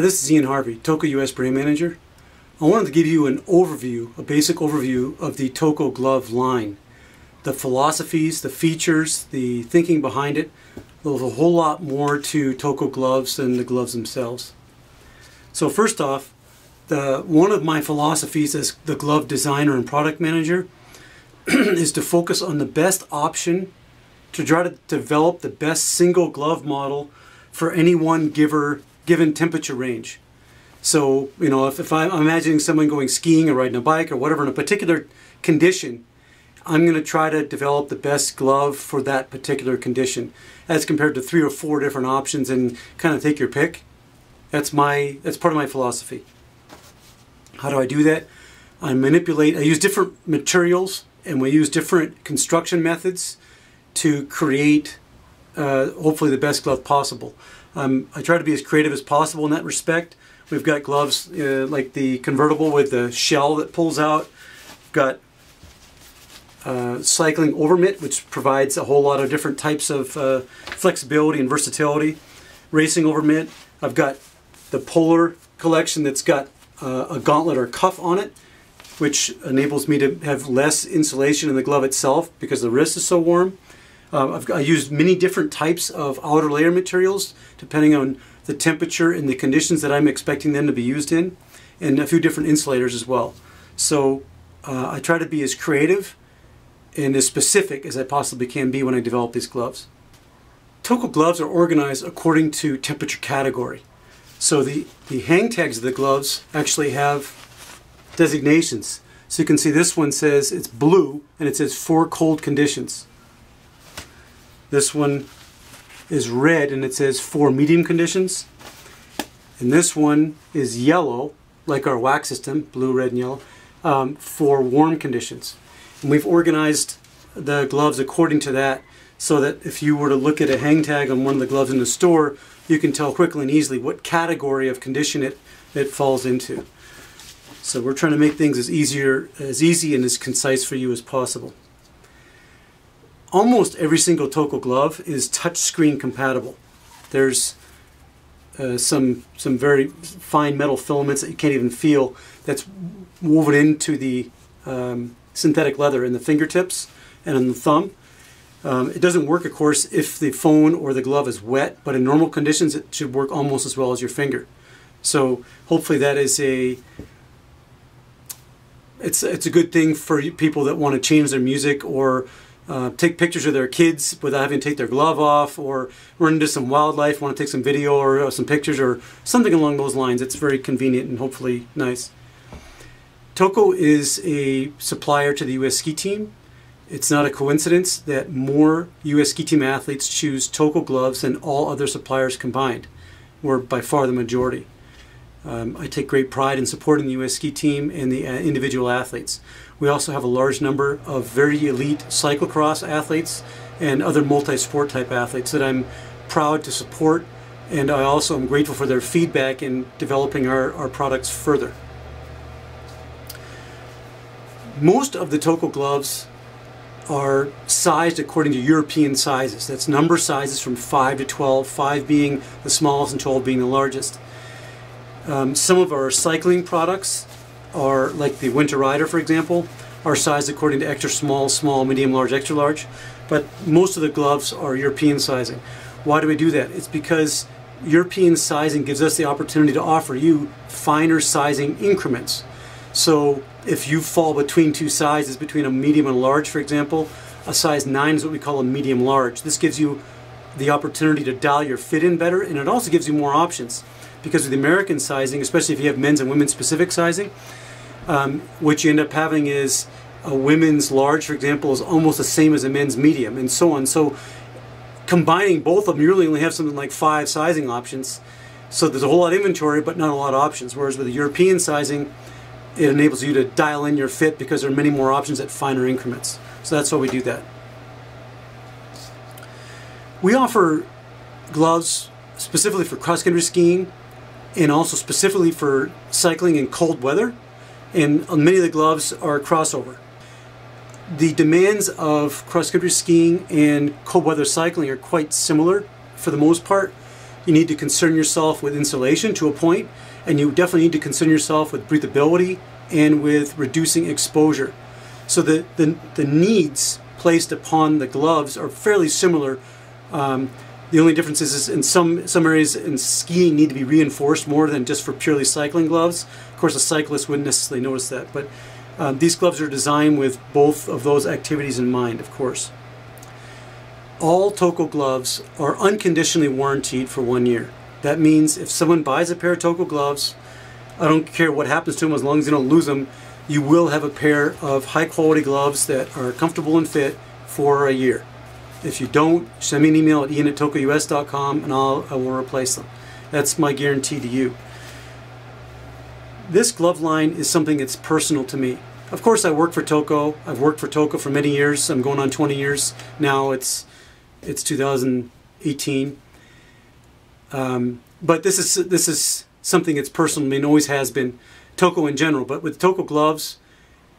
This is Ian Harvey, Toko US Brand Manager. I wanted to give you an overview, a basic overview of the Toko glove line. The philosophies, the features, the thinking behind it. There's a whole lot more to Toko gloves than the gloves themselves. So first off, one of my philosophies as the glove designer and product manager is to focus on the best option to try to develop the best single glove model for any one given temperature range. So, you know, if I'm imagining someone going skiing or riding a bike or whatever in a particular condition, I'm going to try to develop the best glove for that particular condition as compared to 3 or 4 different options and kind of take your pick. That's part of my philosophy. How do I do that? I use different materials and we use different construction methods to create hopefully the best glove possible. I try to be as creative as possible in that respect. We've got gloves like the convertible with the shell that pulls out. We've got cycling overmitt, which provides a whole lot of different types of flexibility and versatility. Racing overmitt. I've got the polar collection that's got a gauntlet or cuff on it, which enables me to have less insulation in the glove itself because the wrist is so warm. I used many different types of outer layer materials depending on the temperature and the conditions that I'm expecting them to be used in, and a few different insulators as well. So I try to be as creative and as specific as I possibly can be when I develop these gloves. Toko gloves are organized according to temperature category. So the hang tags of the gloves actually have designations. So you can see this one says it's blue and it says 4 cold conditions. This one is red and it says 4 medium conditions. And this one is yellow, like our wax system, blue, red, and yellow, for warm conditions. And we've organized the gloves according to that so that if you were to look at a hang tag on one of the gloves in the store, you can tell quickly and easily what category of condition it falls into. So we're trying to make things as easy and as concise for you as possible. Almost every single Toko glove is touchscreen compatible. There's some very fine metal filaments that you can't even feel that's woven into the synthetic leather in the fingertips and in the thumb. It doesn't work, of course, if the phone or the glove is wet, but in normal conditions it should work almost as well as your finger. So hopefully that is it's a good thing for people that want to change their music or take pictures of their kids without having to take their glove off, or run into some wildlife, want to take some video or some pictures or something along those lines. It's very convenient and hopefully nice. Toko is a supplier to the US ski team. It's not a coincidence that more US ski team athletes choose Toko gloves than all other suppliers combined. We're by far the majority. I take great pride in supporting the US ski team and the individual athletes. We also have a large number of very elite cyclocross athletes and other multi-sport type athletes that I'm proud to support, and I also am grateful for their feedback in developing our products further. Most of the Toko gloves are sized according to European sizes. That's number sizes from 5 to 12, 5 being the smallest and 12 being the largest. Some of our cycling products are, like the Winter Rider for example, are sized according to extra small, small, medium, large, extra large, but most of the gloves are European sizing. Why do we do that? It's because European sizing gives us the opportunity to offer you finer sizing increments. So if you fall between 2 sizes, between a medium and a large for example, a size 9 is what we call a medium large. This gives you the opportunity to dial your fit in better, and it also gives you more options. Because with the American sizing, especially if you have men's and women's specific sizing, what you end up having is a women's large, for example, is almost the same as a men's medium, and so on. So combining both of them, you really only have something like 5 sizing options. So there's a whole lot of inventory, but not a lot of options. Whereas with the European sizing, it enables you to dial in your fit because there are many more options at finer increments. So that's why we do that. We offer gloves specifically for cross-country skiing and also specifically for cycling in cold weather, and many of the gloves are crossover. The demands of cross-country skiing and cold weather cycling are quite similar for the most part. You need to concern yourself with insulation to a point, and you definitely need to concern yourself with breathability and with reducing exposure. So the needs placed upon the gloves are fairly similar. The only difference is in some areas in skiing need to be reinforced more than just for purely cycling gloves. Of course, a cyclist wouldn't necessarily notice that, but these gloves are designed with both of those activities in mind, of course. All Toko gloves are unconditionally warrantied for 1 year. That means if someone buys a pair of Toko gloves, I don't care what happens to them as long as you don't lose them, you will have a pair of high quality gloves that are comfortable and fit for a year. If you don't, send me an email at ian@tokous.com and I will replace them. That's my guarantee to you. This glove line is something that's personal to me. Of course, I work for Toko. I've worked for Toko for many years. I'm going on 20 years now. It's 2018. But this is something that's personal to me and always has been. Toko in general, but with Toko gloves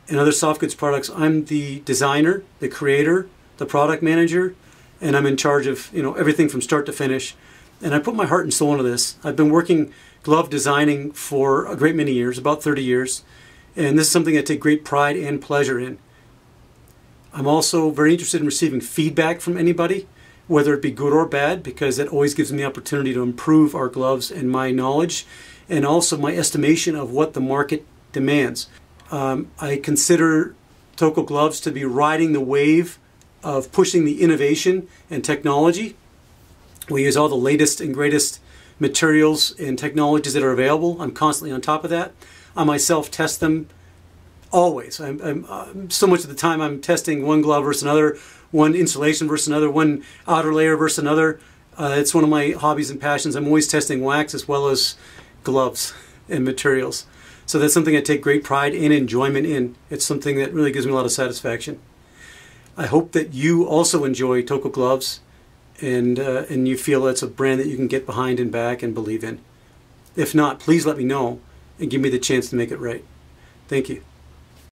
and other soft goods products, I'm the designer, the creator, the product manager, and I'm in charge of everything from start to finish. And I put my heart and soul into this. I've been working glove designing for a great many years, about 30 years, and this is something I take great pride and pleasure in. I'm also very interested in receiving feedback from anybody, whether it be good or bad, because that always gives me the opportunity to improve our gloves and my knowledge, and also my estimation of what the market demands. I consider Toko gloves to be riding the wave of pushing the innovation and technology. We use all the latest and greatest materials and technologies that are available. I'm constantly on top of that. I myself test them always. So much of the time I'm testing one glove versus another, one insulation versus another, one outer layer versus another. It's one of my hobbies and passions. I'm always testing wax as well as gloves and materials. So that's something I take great pride and enjoyment in. It's something that really gives me a lot of satisfaction. I hope that you also enjoy Toko gloves and you feel it's a brand that you can get behind and back and believe in. If not, please let me know and give me the chance to make it right. Thank you.